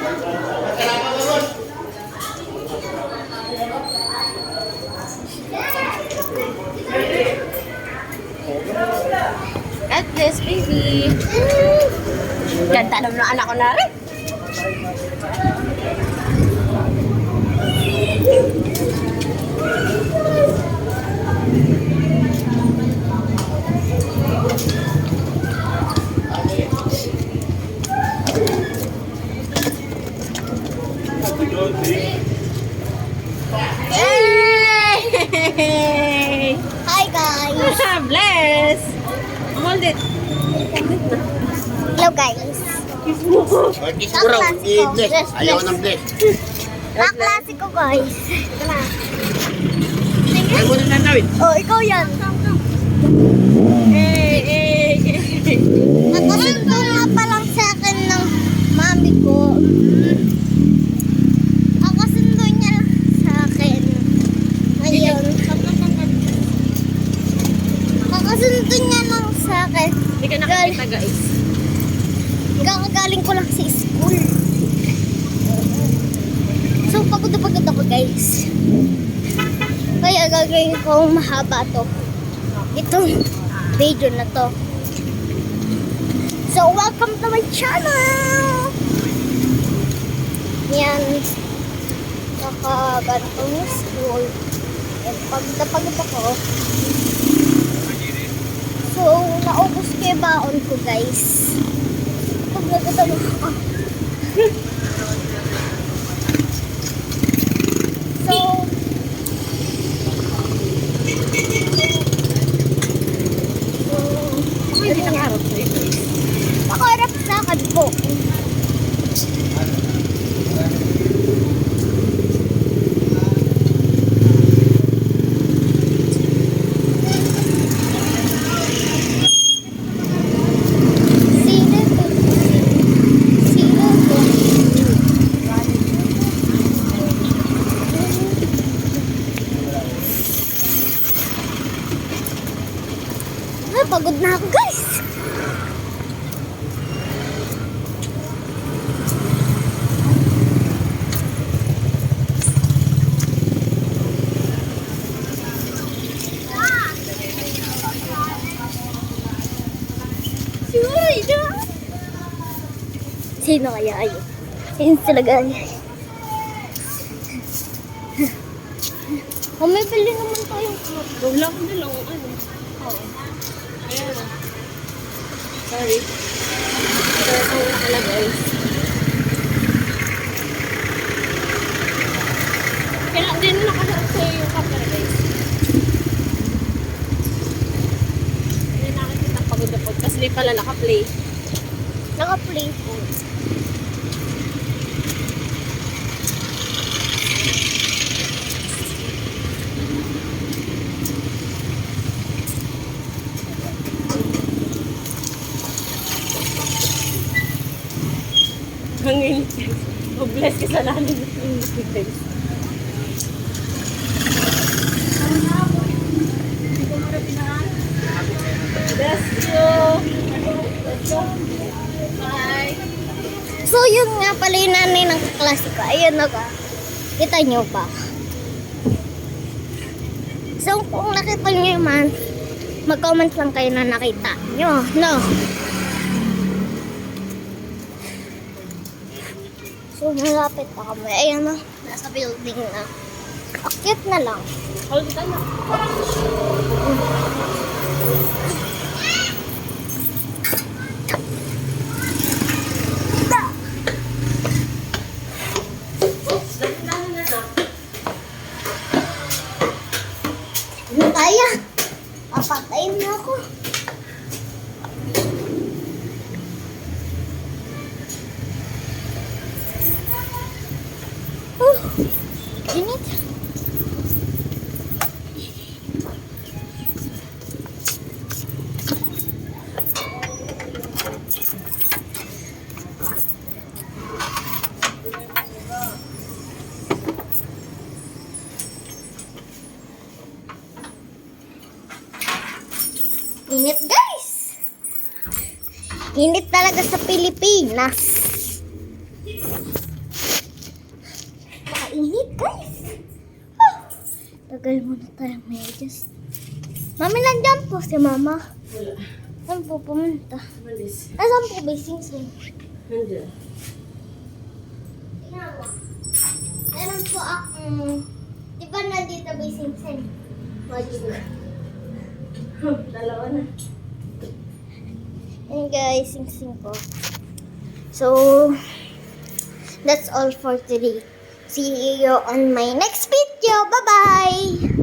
God bless, baby. Ganda naman ng anak ko na rin. Hey! Hi guys! Bless! Hold it. Hello guys! Kiss ko raw, i-bless. Ayaw ng bless. Kaklase ko guys! Ito na. Ay, mo na natawid. Oh, ikaw yan! Hey, hey, hey. Nakasundo nga pa lang sa akin ng mami ko. Nakasundo niya lang sa akin. Ngayon. Nakasundo niya lang sa akin. Hindi ka nakakita, guys. Kakagaling ko lang sa school. So, pagod na pagod ako guys. Kaya gagawin ko mahaba to. Itong video na to. So, welcome to my channel! Yan. Kakagaling ko ng school. Yan, pagod na pagod ako. So, naubos ko yung baon ko guys. Pagod na ako. So, Hindi nakaharap sa'yo, guys. nakaharap sa akin po. Sino to? Sino to? Ay, pagod na ako guys. Sino kaya yun? Sino sila guys? May bili naman tayong hotdog. Wala ko na lang ano. Oo. Ayan na. Sorry. Sorry kung nakala, guys. Kailangan din nakaharap sa'yo yung camera, guys. Hindi nakikita pagod na pagod. Kasi di pala naka-play. Naka-play po. Ang init, guys. Mag-bless ka sa lalim ng init, guys. Bless you. Bye. So, yun nga pala yung nanay ng kaklase ko. Ayun na ka. Kita nyo ba? So, kung nakita nyo man, mag-comment lang kayo na nakita nyo. No? So, malapit na kami. Ayun na. Nasa building na. Akit na lang. Hold ka na. Ano kaya? Papatayin na ako. Init. Init guys. Init talaga sa Pilipinas. Tanggal muna tayo medyas. Mami, nandiyan po si Mama. Wala. Saan po pumunta? Malis. Nasaan po ba yung Sing-Sing? Nandiyan. Tingnan mo. Meron po akong... Di ba nandito ba yung Sing-Sing? Dalawa na. And guys, Sing-Sing po. So, that's all for today. See you on my next video. Bye-bye!